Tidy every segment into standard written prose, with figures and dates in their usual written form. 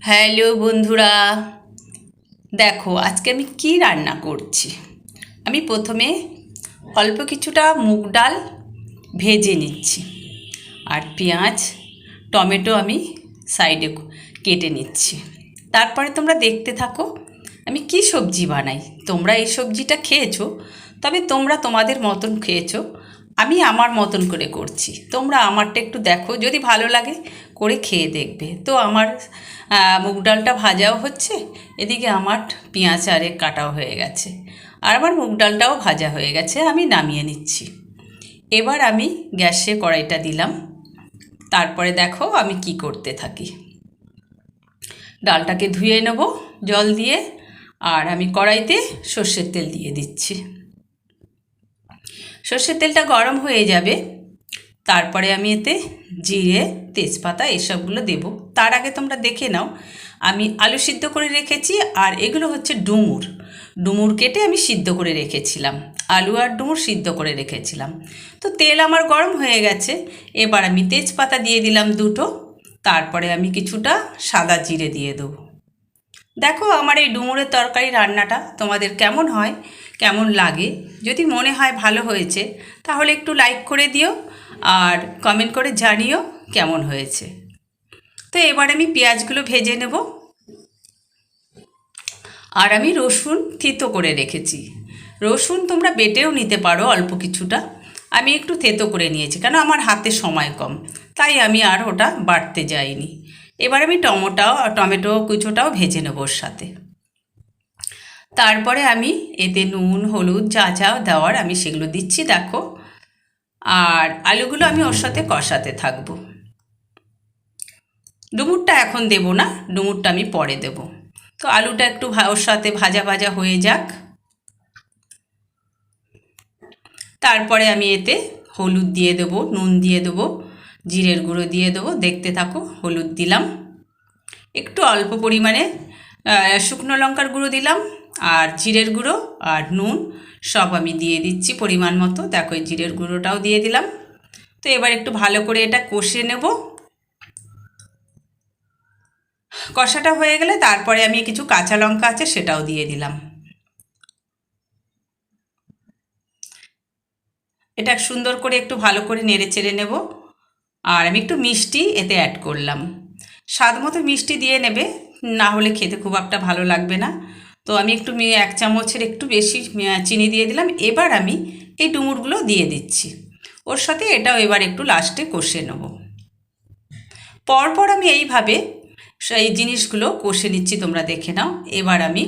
Hello বন্ধুরা, দেখো আজকে আমি কি রান্না করছি। আমি প্রথমে অল্প কিছুটা মুগ ডাল ভেজে নিচ্ছি, আর পেঁয়াজ টমেটো আমি সাইডে কেটে নিচ্ছি। তারপরে তোমরা দেখতে থাকো আমি কি সবজি বানাই। তোমরা এই সবজিটা খেয়েছো, তবে তোমরা তোমাদের মতন খেয়েছো, আমি আমার মতন করে করছি। তোমরা আমারটা একটু দেখো, যদি ভালো লাগে করে খেয়ে দেখবে। তো আমার মুগ ডালটা ভাজাও হচ্ছে, এদিকে আমার পেঁয়াজ আরে কাটাও হয়ে গেছে, আর আমার মুগ ডালটাও ভাজা হয়ে গেছে, আমি নামিয়ে নিচ্ছি। এবার আমি গ্যাসে কড়াইটা দিলাম। তারপরে দেখো আমি কি করতে থাকি। ডালটাকে ধুয়ে নেব জল দিয়ে, আর আমি কড়াইতে সর্ষের তেল দিয়ে দিচ্ছি। সর্ষের তেলটা গরম হয়ে যাবে, তারপরে আমি এতে জিরে তেজপাতা এসবগুলো দেব। তার আগে তোমরা দেখে নাও, আমি আলু সিদ্ধ করে রেখেছি, আর এগুলো হচ্ছে ডুমুর। ডুমুর কেটে আমি সিদ্ধ করে রেখেছিলাম, আলু আর ডুমুর সিদ্ধ করে রেখেছিলাম। তো তেল আমার গরম হয়ে গেছে, এবার আমি তেজপাতা দিয়ে দিলাম দুটো, তারপরে আমি কিছুটা সাদা জিরে দিয়ে দেবো। দেখো আমার এই ডুমুরের তরকারি রান্নাটা তোমাদের কেমন হয়, কেমন লাগে। যদি মনে হয় ভালো হয়েছে তাহলে একটু লাইক করে দিও, আর কমেন্ট করে জানিও কেমন হয়েছে। তো এবার আমি পেঁয়াজগুলো ভেজে নেব। আর আমি রসুন থেতো করে রেখেছি। রসুন তোমরা বেটেও নিতে পারো অল্প কিছুটা, আমি একটু থেতো করে নিয়েছি, কেন আমার হাতে সময় কম, তাই আমি আর ওটা বাটতে যাইনি। এবার আমি টমেটো কুচোটাও ভেজে নেব ওর সাথে। তারপরে আমি এতে নুন হলুদ যা যা দেওয়ার আমি সেগুলো দিচ্ছি, দেখো। আর আলুগুলো আমি ওর সাথে কষাতে থাকবো। ডুমুরটা এখন দেব না, ডুমুরটা আমি পরে দেব। তো আলুটা একটু ওর সাথে ভাজা ভাজা হয়ে যাক। তারপরে আমি এতে হলুদ দিয়ে দেবো, নুন দিয়ে দেবো, জিরের গুঁড়ো দিয়ে দেবো। দেখতে থাকো, হলুদ দিলাম, একটু অল্প পরিমাণে শুকনো লঙ্কার গুঁড়ো দিলাম, আর জিরের গুঁড়ো আর নুন সব আমি দিয়ে দিচ্ছি পরিমাণ মতো। দেখো এই জিরের গুঁড়োটাও দিয়ে দিলাম। তো এবার একটু ভালো করে এটা কষে নেব। কষাটা হয়ে গেলে তারপরে আমি কিছু কাঁচা লঙ্কা আছে সেটাও দিয়ে দিলাম। এটা সুন্দর করে একটু ভালো করে নেড়ে চেড়ে নেব। আর আমি একটু মিষ্টি এতে অ্যাড করলাম, স্বাদ মতো মিষ্টি দিয়ে নেবে, না হলে খেতে খুব একটা ভালো লাগবে না। তো আমি একটু 1 চামচের একটু বেশি চিনি দিয়ে দিলাম। এবার আমি এই ডুমুরগুলো দিয়ে দিচ্ছি ওর সাথে, এটাও এবার একটু লাস্টে কষে নেব। পরপর আমি এইভাবে সেই জিনিসগুলো কষে নিচ্ছি, তোমরা দেখে নাও। এবার আমি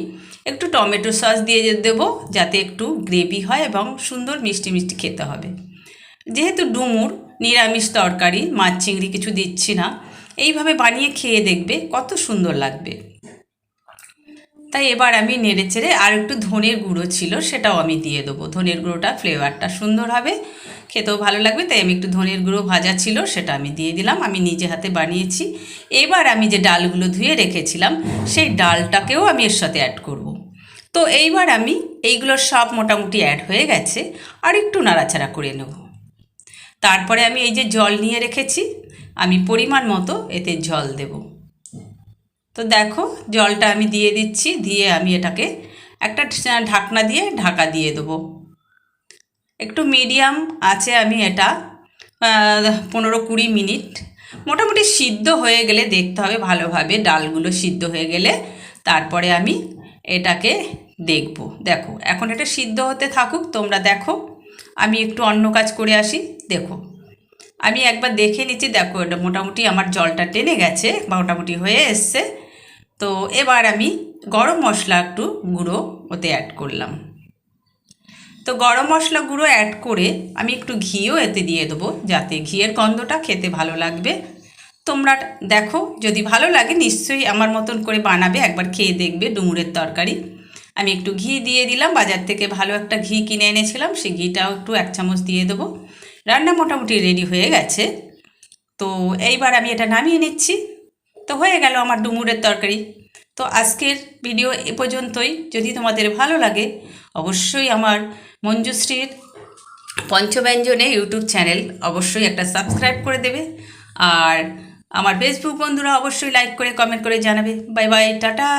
একটু টমেটো সস দিয়ে দেবো, যাতে একটু গ্রেভি হয় এবং সুন্দর মিষ্টি মিষ্টি খেতে হবে। যেহেতু ডুমুর নিরামিষ তরকারি, মাছ চিংড়ি কিছু দিচ্ছি না, এইভাবে বানিয়ে খেয়ে দেখবে কত সুন্দর লাগবে। তাই এবার আমি নেড়ে চেড়ে, আর একটু ধনের গুঁড়ো ছিল সেটাও আমি দিয়ে দেবো। ধনের গুঁড়োটা ফ্লেভারটা সুন্দর হবে, খেতেও ভালো লাগবে, তাই আমি একটু ধনের গুঁড়ো ভাজা ছিল সেটা আমি দিয়ে দিলাম, আমি নিজে হাতে বানিয়েছি। এবার আমি যে ডালগুলো ধুয়ে রেখেছিলাম সেই ডালটাকেও আমি এর সাথে অ্যাড করব। তো এইবার আমি এইগুলো সব মোটামুটি অ্যাড হয়ে গেছে, আর একটু নাড়াচাড়া করে নেব। তারপরে আমি এই যে জল নিয়ে রেখেছি, আমি পরিমাণ মতো এতে জল দেব। তো দেখো জলটা আমি দিয়ে দিচ্ছি, দিয়ে আমি এটাকে একটা ঢাকনা দিয়ে ঢাকা দিয়ে দেবো। একটু মিডিয়াম আছে আমি এটা 15-20 মিনিট মোটামুটি সিদ্ধ হয়ে গেলে দেখতে হবে ভালোভাবে, ডালগুলো সিদ্ধ হয়ে গেলে তারপরে আমি এটাকে দেখব। দেখো এখন এটা সিদ্ধ হতে থাকুক, তোমরা দেখো আমি একটু অন্য কাজ করে আসি। দেখো আমি একবার দেখে নিচ্ছি, দেখো এটা মোটামুটি আমার জলটা টেনে গেছে, মোটামুটি হয়ে এসছে। তো এবার আমি গরম মশলা একটু গুঁড়ো ওতে অ্যাড করলাম। তো গরম মশলা গুঁড়ো অ্যাড করে আমি একটু ঘিও এতে দিয়ে দেবো, যাতে ঘিয়ের গন্ধটা খেতে ভালো লাগবে। তোমরা দেখো যদি ভালো লাগে নিশ্চয়ই আমার মতন করে বানাবে, একবার খেয়ে দেখবে ডুমুরের তরকারি। আমি একটু ঘি দিয়ে দিলাম, বাজার থেকে ভালো একটা ঘি কিনে এনেছিলাম, সেই ঘিটাও একটু 1 চামচ দিয়ে দেবো। রান্না মোটামুটি রেডি হয়ে গেছে। তো এইবার আমি এটা নামিয়ে নিচ্ছি। তো হয়ে গেল আমার ডুমুরের তরকারি। তো আজকের ভিডিও এ পর্যন্তই। যদি তোমাদের ভালো লাগে অবশ্যই আমার মঞ্জুশ্রীর পঞ্চব্যঞ্জনে ইউটিউব চ্যানেল অবশ্যই একটা সাবস্ক্রাইব করে দেবে। আর আমার ফেসবুক বন্ধুরা অবশ্যই লাইক করে কমেন্ট করে জানাবে। Bye bye, tata.